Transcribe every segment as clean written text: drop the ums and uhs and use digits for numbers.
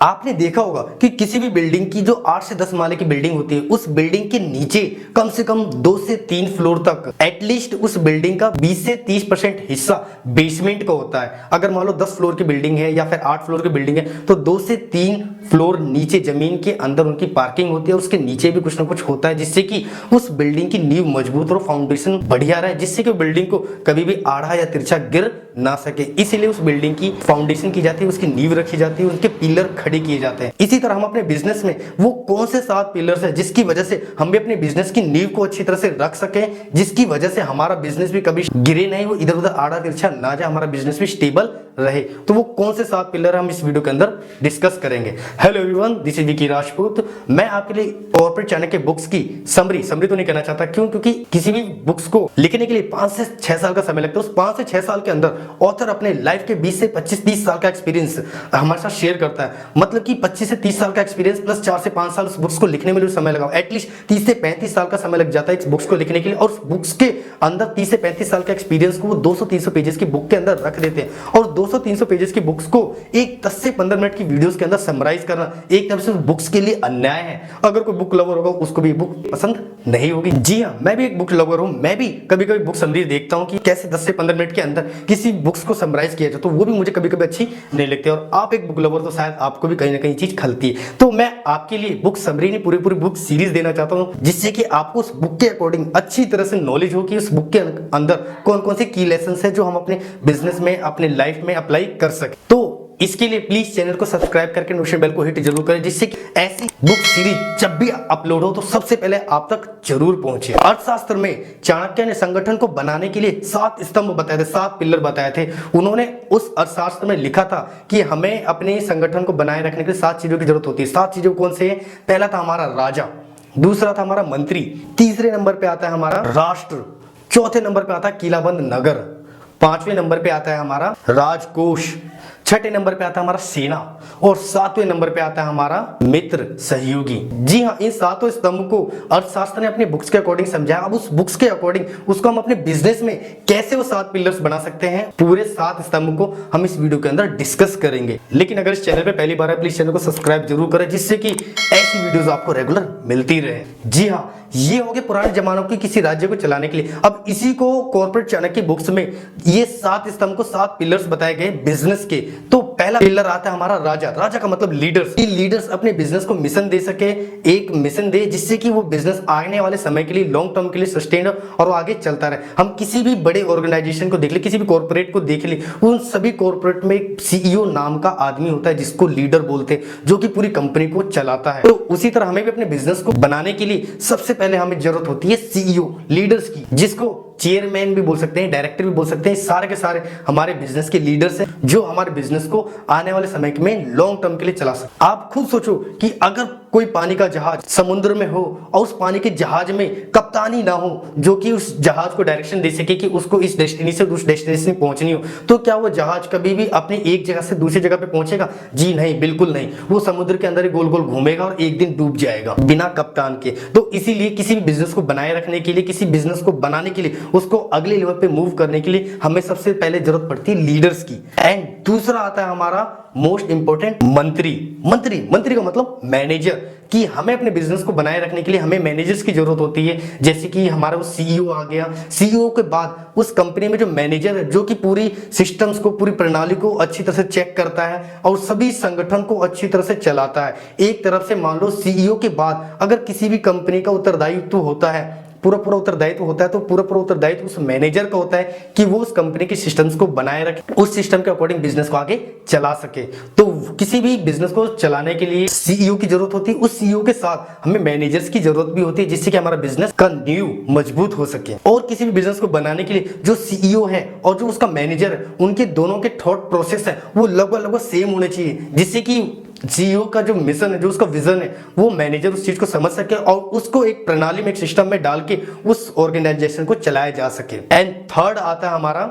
आपने देखा होगा कि किसी भी बिल्डिंग की जो 8 से 10 माले की बिल्डिंग होती है, उस बिल्डिंग के नीचे कम से कम 2 से 3 फ्लोर तक एटलीस्ट उस बिल्डिंग का 20 से 30% हिस्सा बेसमेंट का होता है। अगर मान लो 10 फ्लोर की बिल्डिंग है या फिर 8 फ्लोर की बिल्डिंग है, तो 2 से 3 फ्लोर नीचे जमीन के अंदर उनकी पार्किंग होती है, उसके नीचे भी कुछ ना कुछ होता है, जिससे कि उस बिल्डिंग की नींव मजबूत और फाउंडेशन बढ़िया रहे, जिससे कि बिल्डिंग को कभी भी आड़ा या तिरछा गिर ना सके। इसीलिए उस बिल्डिंग की फाउंडेशन की जाती है, उसकी नींव रखी जाती है, उसके पिलर खड़े किए जाते हैं। इसी तरह हम अपने बिजनेस में वो कौन से 7 पिलर्स है जिसकी वजह से हम भी अपने बिजनेस की नींव को अच्छी तरह से रख सके, जिसकी वजह से हमारा बिजनेस भी कभी गिरे नहीं, वो इधर उधर आड़ा तिरछा ना जाए, हमारा बिजनेस भी स्टेबल रहे। तो वो कौन से 7 पिलर हम इस वीडियो के अंदर डिस्कस करेंगे। Hello everyone, this is Vicky Rajput. मैं आपके लिए कॉर्पोरेट चाणक्य बुक्स की समरी तो नहीं कहना चाहता, क्यों? क्योंकि किसी भी बुक्स को लिखने के लिए 5 से 6 साल का समय लगता है। उस 5 से 6 साल के अंदर ऑथर अपने लाइफ के 20 से 25-30 साल का एक्सपीरियंस हमारे साथ शेयर करता है। मतलब कि 25 से 30 साल का एक्सपीरियंस प्लस 4 से 5 साल उस बुक्स को लिखने में जो समय लगा, एटलीस्ट 30 से 35 साल का समय लग जाता है इस बुक्स को लिखने के लिए। और उस बुक्स के अंदर 30 से 35 साल का एक्सपीरियंस को वो 200-300 पेजेस की बुक के अंदर रख देते हैं। और 200-300 पेजेस की बुक्स को एक 10 से 15 मिनट की वीडियोस के अंदर समराइज करना एक तरफ से बुक्स के लिए अन्याय है। अगर कोई बुक लवर होगा उसको भी बुक पसंद नहीं होगी। जी हाँ, मैं भी एक बुक लवर हूं। मैं भी कभी कभी बुक समरी देखता हूं कि कैसे 10 से 15 मिनट के अंदर किसी बुक्स को समराइज किया जाए, तो वो भी मुझे कभी कभी अच्छी नहीं लगती। और आप एक बुक लवर, तो शायद आपको भी कहीं ना कहीं चीज खलती है। तो मैं आपके लिए बुक समरी नहीं, पूरी बुक सीरीज देना चाहता हूं, जिससे कि आपको उस बुक के अकॉर्डिंग अच्छी तरह से नॉलेज हो कि उस बुक के अंदर कौन कौन से की लेसन है जो हम अपने बिजनेस में, अपने लाइफ में अप्लाई कर सके। तो इसके लिए प्लीज चैनल को सब्सक्राइब करके नोटिफिकेशन बेल को हिट जरूर करें, जिससे कि ऐसी बुक सीरीज जब भी अपलोड हो तो सबसे पहले आप तक जरूर पहुंचे। अर्थशास्त्र में चाणक्य ने संगठन को बनाने के लिए 7 स्तंभ बताए थे, 7 पिलर बताए थे। उन्होंने उस अर्थशास्त्र में लिखा था कि हमें अपने संगठन को बनाए रखने के लिए 7 चीजों की जरूरत होती है। 7 चीजों कौन से है? पहला था हमारा राजा, दूसरा था हमारा मंत्री, तीसरे नंबर पे आता है हमारा राष्ट्र, चौथे नंबर पे आता है किलाबंद नगर, 5वें नंबर पे आता है हमारा राजकोष, 6ठे नंबर पे आता है हमारा सेना, और 7वें नंबर पे आता है हमारा मित्र सहयोगी। जी हाँ, इन 7 स्तंभ को अर्थशास्त्र ने अपनी बुक्स के अकॉर्डिंग समझाया। अब उस बुक्स के अकॉर्डिंग उसको हम अपने बिजनेस में कैसे वो 7 पिलर्स बना सकते हैं, पूरे 7 स्तंभ को हम इस वीडियो के अंदर डिस्कस करेंगे। लेकिन अगर इस चैनल पे पहली बार है, प्लीज चैनल को सब्सक्राइब जरूर करें, जिससे कि ऐसी वीडियोस आपको रेगुलर मिलती रहे। जी हाँ, ये हो गए पुराने जमानों की किसी राज्य को चलाने के लिए। अब इसी को कॉर्पोरेट चाणक्य बुक्स में ये 7 स्तंभ को 7 पिलर्स बताए गए बिजनेस के। तो पहला पिलर आता है हमारा राजा। राजा का मतलब लीडर्स। ये लीडर्स अपने बिजनेस को मिशन दे सके, एक मिशन दे जिससे कि वो बिजनेस आने वाले समय के लिए, लॉन्ग टर्म के लिए सस्टेन और आगे चलता रहे। हम किसी भी बड़े ऑर्गेनाइजेशन को देख ले, किसी भी कॉर्पोरेट को देख ले, उन सभी कॉर्पोरेट में एक सीईओ नाम का आदमी होता है जिसको लीडर बोलते हैं, जो कि पूरी कंपनी को चलाता है। तो उसी तरह हमें भी अपने बिजनेस को बनाने के लिए सबसे पहले हमें जरूरत होती है सीईओ, लीडर्स की, जिसको चेयरमैन भी बोल सकते हैं, डायरेक्टर भी बोल सकते हैं। सारे के सारे हमारे बिजनेस के लीडर्स हैं जो हमारे बिजनेस को आने वाले समय में लॉन्ग टर्म के लिए चला सकते। आप खुद सोचो कि अगर कोई पानी का जहाज समुद्र में हो और उस पानी के जहाज में कप्तानी ना हो जो कि उस जहाज को डायरेक्शन दे सके कि उसको इस डेस्टिनेशन से उस डेस्टिनेशन पहुंचनी हो, तो क्या वो जहाज कभी भी अपनी एक जगह से दूसरी जगह पे पहुंचेगा? जी नहीं, बिल्कुल नहीं। वो समुद्र के अंदर ही गोल गोल घूमेगा और एक दिन डूब जाएगा बिना कप्तान के। तो इसीलिए किसी भी बिजनेस को बनाए रखने के लिए, किसी बिजनेस को बनाने के लिए, उसको अगले लेवल पे मूव करने के लिए हमें सबसे पहले जरूरत पड़ती है लीडर्स की। एंड दूसरा आता है हमारा मोस्ट इंपोर्टेंट मंत्री। मंत्री का मतलब मैनेजर, कि हमें अपने बिजनेस को बनाए रखने के लिए हमें मैनेजर्स की जरूरत होती है। जैसे कि हमारा वो सीईओ आ गया। सीईओ के बाद उस कंपनी में जो मैनेजर है, जो कि पूरी सिस्टम्स को, पूरी प्रणाली को अच्छी तरह से चेक करता है और सभी संगठन को अच्छी तरह से चलाता है। एक तरफ से मान लो सीईओ के बाद अगर किसी भी कंपनी का उत्तरदायित्व होता है, पूरा उत्तरदायित्व होता है, तो पूरा उत्तरदायित्व उस मैनेजर का होता है कि वो उस कंपनी के सिस्टम्स को बनाए रखे, उस सिस्टम के अकॉर्डिंग बिजनेस को आगे चला सके। तो किसी भी बिजनेस को चलाने के लिए सीईओ की जरूरत होती है। उस सीईओ के साथ हमें मैनेजर्स की जरूरत भी होती है, जिससे कि हमारा बिजनेस का नींव मजबूत हो सके। और किसी भी बिजनेस को बनाने के लिए जो सीईओ है और जो उसका मैनेजर है, उनके दोनों के थॉट प्रोसेस है वो लगभग सेम होने चाहिए, जिससे कि सीईओ का जो मिशन है, जो उसका विजन है, वो मैनेजर उस चीज को समझ सके और उसको एक प्रणाली में, एक सिस्टम में डाल के उस ऑर्गेनाइजेशन को चलाया जा सके। एंड थर्ड आता है हमारा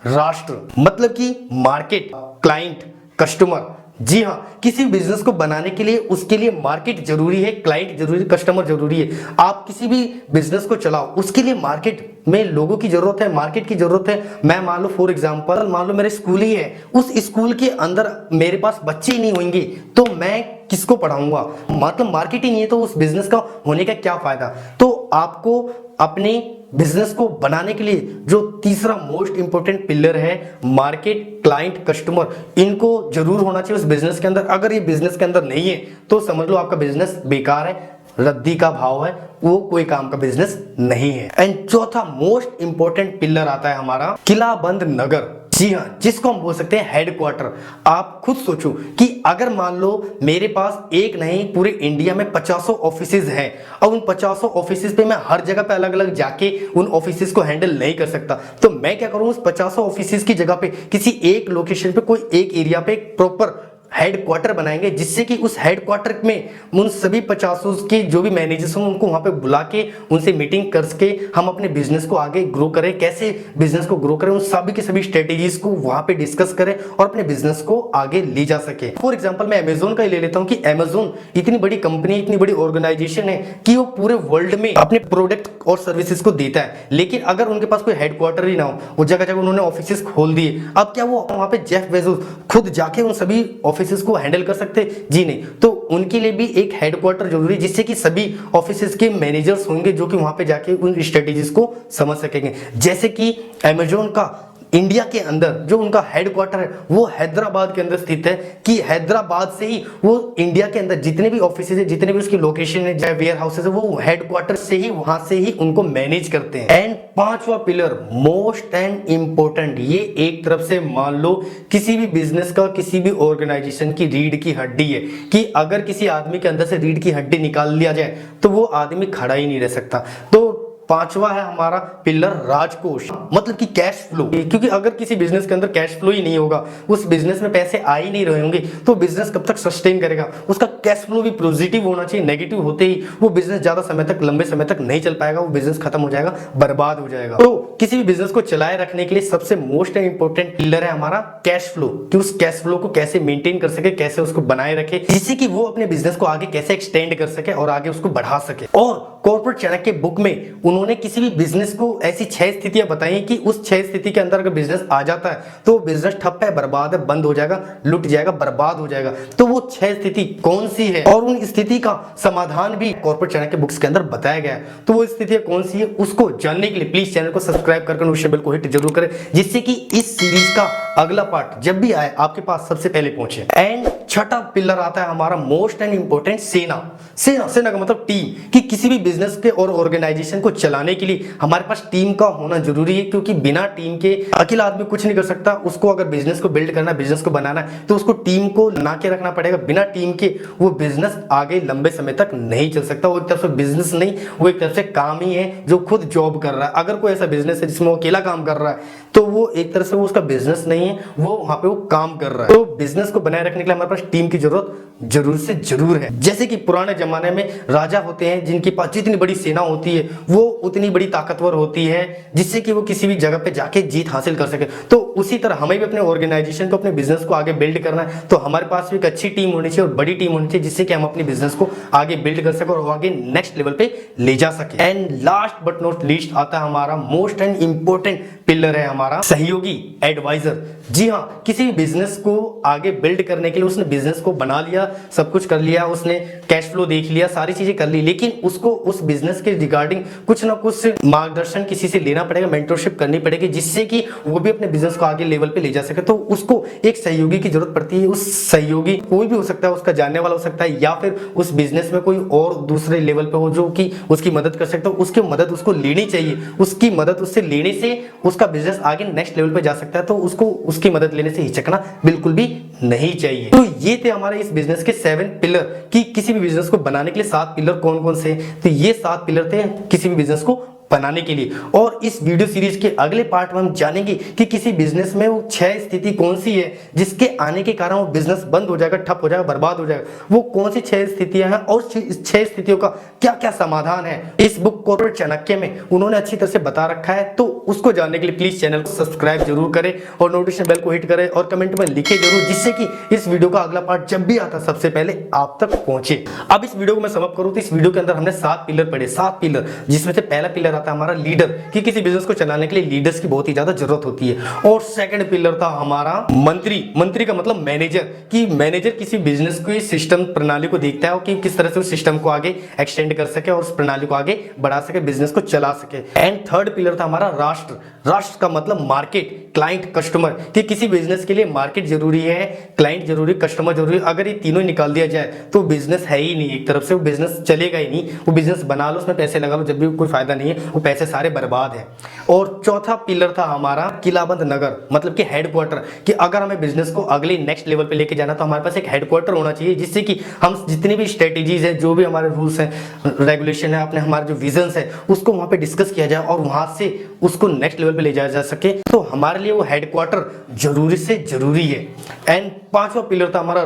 राष्ट्र, मतलब कि मार्केट, क्लाइंट, कस्टमर, जी हाँ, किसी बिजनेस को बनाने के लिए उसके लिए मार्केट जरूरी है, क्लाइंट जरूरी है, कस्टमर जरूरी है। आप किसी भी बिजनेस को चलाओ उसके लिए मार्केट में लोगों की जरूरत है, मार्केट की जरूरत है। मैं मान लो फॉर एग्जांपल, मान लो मेरे स्कूल ही है, उस स्कूल के अंदर मेरे पास बच्चे ही नहीं होंगे तो मैं किसको पढ़ाऊंगा? मतलब मार्केट ही नहीं है तो उस बिजनेस का होने का क्या फायदा? तो आपको अपने बिजनेस को बनाने के लिए जो तीसरा मोस्ट इंपोर्टेंट पिलर है, मार्केट, क्लाइंट, कस्टमर, इनको जरूर होना चाहिए उस बिजनेस के अंदर। अगर ये बिजनेस के अंदर नहीं है तो समझ लो आपका बिजनेस बेकार है, रद्दी का भाव है, वो कोई काम का बिजनेस नहीं है। एंड चौथा मोस्ट इंपोर्टेंट पिलर आता है हमारा किलाबंद नगर। जी हाँ, जिसको हम बोल सकते हैं हेडक्वार्टर। आप खुद सोचो कि अगर मान लो मेरे पास एक नहीं पूरे इंडिया में 50 ऑफिसेज हैं और उन 50 ऑफिसेज पे मैं हर जगह पे अलग अलग जाके उन ऑफिसेज को हैंडल नहीं कर सकता, तो मैं क्या करूं, उस 50 ऑफिसेज की जगह पे किसी एक लोकेशन पे कोई एक एरिया पे एक प्रॉपर हेडक्वार्टर बनाएंगे, जिससे कि उस हेडक्वार्टर में उन सभी 50 के जो भी मैनेजर्स हों उनको वहां पे बुला के उनसे मीटिंग करके हम अपने बिजनेस को आगे ग्रो करें, कैसे बिजनेस को ग्रो करें, उन सभी की सभी स्ट्रेटेजीज को वहां पे डिस्कस करें और अपने बिजनेस को आगे ले जा सके। फॉर एग्जांपल मैं अमेजोन का ही ले लेता हूं कि अमेजोन इतनी बड़ी कंपनी, इतनी बड़ी ऑर्गेनाइजेशन है कि वो पूरे वर्ल्ड में अपने प्रोडक्ट और सर्विसेज को देता है, लेकिन अगर उनके पास कोई हेडक्वार्टर ही ना हो, वो जगह जगह उन्होंने ऑफिसेस खोल दिए, अब क्या वो वहां पे जेफ बेजोस खुद जाके उन सभी ऑफिसेस को हैंडल कर सकते? जी नहीं। तो उनके लिए भी एक हेडक्वार्टर जरूरी है, जिससे कि सभी ऑफिसेस के मैनेजर्स होंगे जो कि वहां पे जाके उन स्ट्रेटेजीज को समझ सकेंगे। जैसे कि अमेजोन का इंडिया के अंदर जो उनका हेडक्वार्टर है वो हैदराबाद के अंदर स्थित है, कि हैदराबाद से ही वो इंडिया के अंदर जितने भी ऑफिसेज है, जितने भी उसकी लोकेशन है, चाहे वेयर हाउसेज है, वो हेडक्वार्टर से ही वहां से ही उनको मैनेज करते हैं। एंड पांचवा पिलर मोस्ट एंड इंपोर्टेंट, ये एक तरफ से मान लो किसी भी बिजनेस का, किसी भी ऑर्गेनाइजेशन की रीढ़ की हड्डी है, कि अगर किसी आदमी के अंदर से रीढ़ की हड्डी निकाल लिया जाए तो वो आदमी खड़ा ही नहीं रह सकता। तो पांचवा है हमारा पिलर राजकोष, मतलब कि कैश फ्लो, क्योंकि अगर किसी बिजनेस के अंदर कैश फ्लो ही नहीं होगा, उस बिजनेस में पैसे आ ही नहीं रहे होंगे, तो बिजनेस कब तक सस्टेन करेगा? उसका कैश फ्लो भी पॉजिटिव होना चाहिए, नेगेटिव होते ही वो बिजनेस ज्यादा समय तक, लंबे समय तक नहीं चल पाएगा, वो बिजनेस खत्म हो जाएगा, बर्बाद हो जाएगा। तो किसी भी बिजनेस को चलाए रखने के लिए सबसे मोस्ट इंपोर्टेंट पिलर है हमारा कैश फ्लो, कि उस कैश फ्लो को कैसे मेंटेन कर सके, कैसे उसको बनाए रखे, जिससे कि वो अपने बिजनेस को आगे कैसे एक्सटेंड कर सके और आगे उसको बढ़ा सके। और कॉर्पोरेट चाणक्य बुक में उन्होंने किसी भी बिजनेस को ऐसी 6 स्थितियां बताई कि उस 6 स्थिति के अंदर अगर बिजनेस आ जाता है तो बिजनेस ठप है, बर्बाद है, बंद हो जाएगा, लुट जाएगा, बर्बाद हो जाएगा। तो वो 6 स्थिति कौन सी है और उन स्थिति का समाधान भी कॉर्पोरेट चाणक्य बुक्स के अंदर बताया गया है। तो वो स्थितियां कौन सी है उसको जानने के लिए प्लीज चैनल को सब्सक्राइब करके उस बेल को हिट जरूर करें, जिससे कि इस सीरीज का अगला पार्ट जब भी आए आपके पास सबसे पहले पहुंचे। एंड छठा पिलर आता है हमारा मोस्ट एंड इंपोर्टेंट सेना। सेना का मतलब टीम, कि किसी भी बिजनेस के और ऑर्गेनाइजेशन को चलाने के लिए हमारे पास टीम का होना जरूरी है, क्योंकि बिना टीम के अकेला आदमी कुछ नहीं कर सकता। उसको अगर बिजनेस को बिल्ड करना, बिजनेस को बनाना है तो उसको टीम को बना के रखना पड़ेगा। बिना टीम के वो बिजनेस आगे लंबे समय तक नहीं चल सकता। वो एक तरफ से बिजनेस नहीं, वो एक तरफ से काम ही है जो खुद जॉब कर रहा है। अगर कोई ऐसा बिजनेस है जिसमें वो अकेला काम कर रहा है तो वो एक तरह से वो उसका बिजनेस नहीं है, वो वहां पे वो काम कर रहा है। तो बिजनेस को बनाए रखने के लिए हमारे पास टीम की जरूरत जरूर से जरूर है। जैसे कि पुराने जमाने में राजा होते हैं जिनके पास जितनी बड़ी सेना होती है वो उतनी बड़ी ताकतवर होती है, जिससे कि वो किसी भी जगह पे जाके जीत हासिल कर सके। तो उसी तरह हमें भी अपने ऑर्गेनाइजेशन को, अपने बिजनेस को आगे बिल्ड करना है, तो हमारे पास भी एक अच्छी टीम होनी चाहिए और बड़ी टीम होनी चाहिए, जिससे कि हम अपने बिजनेस को आगे बिल्ड कर सके और आगे नेक्स्ट लेवल पे ले जा सके। And last but not least आता है हमारा मोस्ट एंड इंपोर्टेंट पिलर है हमारा सहयोगी, एडवाइजर। जी हाँ, किसी भी बिजनेस को आगे बिल्ड करने के लिए उसने बिजनेस को बना लिया, सब कुछ कर लिया, उसने कैश फ्लो देख लिया, सारी चीजें कर ली, लेकिन उसको उस बिजनेस के रिगार्डिंग कुछ ना कुछ मार्गदर्शन किसी से लेना पड़ेगा, मेंटरशिप करनी पड़ेगी, जिससे कि वो भी अपने बिजनेस को आगे लेवल पे ले जा सके। तो उसको एक सहयोगी की जरूरत पड़ती है। उस सहयोगी कोई भी हो सकता है, उसका जानने वाला हो सकता है, या फिर उस बिजनेस में कोई और दूसरे लेवल पे हो जो कि उसकी मदद कर सकता है। उसकी मदद उसको लेनी चाहिए, उसकी मदद उससे लेने से उसका बिजनेस आगे नेक्स्ट लेवल पे जा सकता है। तो उसको उसकी मदद लेने से हिचकना बिल्कुल भी नहीं चाहिए। तो ये थे हमारे इस बिजनेस के 7 पिलर, कि किसी भी बिजनेस को बनाने के लिए 7 पिलर कौन कौन से। तो ये 7 पिलर थे किसी भी बिजनेस को बनाने के लिए। और इस वीडियो सीरीज के अगले पार्ट में हम जानेंगे कि किसी बिजनेस में वो 6 स्थिति कौन सी है जिसके आने के कारण वो बिजनेस बंद हो जाएगा, ठप हो जाएगा, बर्बाद हो जाएगा। वो कौन सी 6 स्थितियां हैं और इस 6 स्थितियों का क्या क्या समाधान है। इस बुक कॉर्पोरेट चाणक्य में उन्होंने अच्छी तरह से बता रखा है। तो उसको जानने के लिए प्लीज चैनल को सब्सक्राइब जरूर करें और नोटिफिकेशन बेल को हिट करें और कमेंट में लिखे जरूर, जिससे कि इस वीडियो का अगला पार्ट जब भी आता सबसे पहले आप तक पहुंचे। अब इस वीडियो को मैं समाप्त करूं तो इस वीडियो के अंदर हमने 7 पिलर पढ़े, 7 पिलर, जिसमें से पहला पिलर आता है हमारा लीडर, कि किसी बिजनेस को चलाने के लिए लीडर्स की बहुत ही ज्यादा जरूरत होती है। और सेकंड पिलर था हमारा मंत्री, मंत्री का मतलब मैनेजर, कि मैनेजर किसी बिजनेस को सिस्टम प्रणाली को देखता है कि किस तरह से उस सिस्टम को आगे एक्सटेंड कर सके और उस प्रणाली को आगे बढ़ा सके, बिजनेस को चला सके। एंड थर्ड पिलर था हमारा राष्ट्र, राष्ट्र का मतलब मार्केट, क्लाइंट, कस्टमर, कि किसी बिजनेस के लिए मार्केट जरूरी है, क्लाइंट जरूरी, कस्टमर जरूरी। अगर ये तीनों निकाल दिया जाए तो बिजनेस है ही नहीं, एक तरफ से वो बिजनेस चलेगा ही नहीं। वो बिजनेस बना लो, उसमें पैसे लगा लो, जब भी कोई फायदा नहीं है, वो पैसे सारे बर्बाद है। और चौथा पिलर था हमारा किलाबंद नगर, मतलब कि हेडक्वार्टर, कि अगर हमें बिजनेस को अगले नेक्स्ट लेवल पे लेके जाना तो हमारे पास एक हेडक्वार्टर होना चाहिए, जिससे कि हम जितनी भी स्ट्रेटेजीज है, जो भी हमारे रूल्स हैं, रेगुलेशन है, अपने हमारे जो विजन्स है, उसको वहां पे डिस्कस किया जाए और वहां से उसको नेक्स्ट लेवल पे ले जाया जा सके। तो हमारे लिए वो हेडक्वार्टर जरूरी से जरूरी है। एंड पांचवा पिलर था हमारा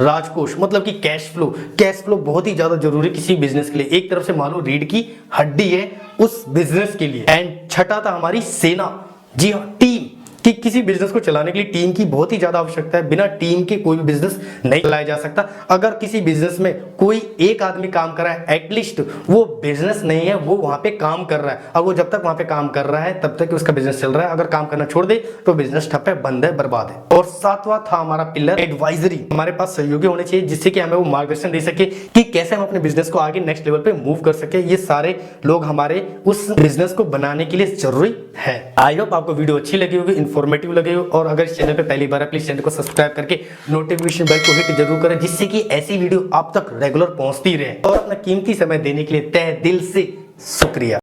राजकोष, मतलब कि कैश फ्लो। कैश फ्लो बहुत ही ज्यादा जरूरी किसी बिजनेस के लिए, एक तरफ से मान लो रीढ़ की हड्डी है उस बिजनेस के लिए। एंड छठा था हमारी सेना, जी हाँ, टीम, कि किसी बिजनेस को चलाने के लिए टीम की बहुत ही ज्यादा आवश्यकता है। बिना टीम के कोई भी बिजनेस नहीं चलाया जा सकता। अगर किसी बिजनेस में कोई एक आदमी काम कर रहा है, एटलीस्ट वो बिजनेस नहीं है, वो वहां पे काम कर रहा है, और वो जब तक वहां पे काम कर रहा है तब तक उसका बिजनेस चल रहा है। अगर काम करना छोड़ दे तो बिजनेस ठप है, बंद है, बर्बाद है। और सातवां था हमारा पिलर एडवाइजरी, हमारे पास सहयोगी होने चाहिए जिससे कि हमें वो मार्गदर्शन दे सके कि कैसे हम अपने बिजनेस को आगे नेक्स्ट लेवल पे मूव कर सके। ये सारे लोग हमारे उस बिजनेस को बनाने के लिए जरूरी है। आई होप आपको वीडियो अच्छी लगी होगी, इंफॉर्मेटिव लगी हो, और अगर इस चैनल पे पहली बार है प्लीज चैनल को सब्सक्राइब करके नोटिफिकेशन बेल को हिट जरूर करें, जिससे कि ऐसी वीडियो आप तक रेगुलर पहुंचती रहे। और अपना कीमती समय देने के लिए तहे दिल से शुक्रिया।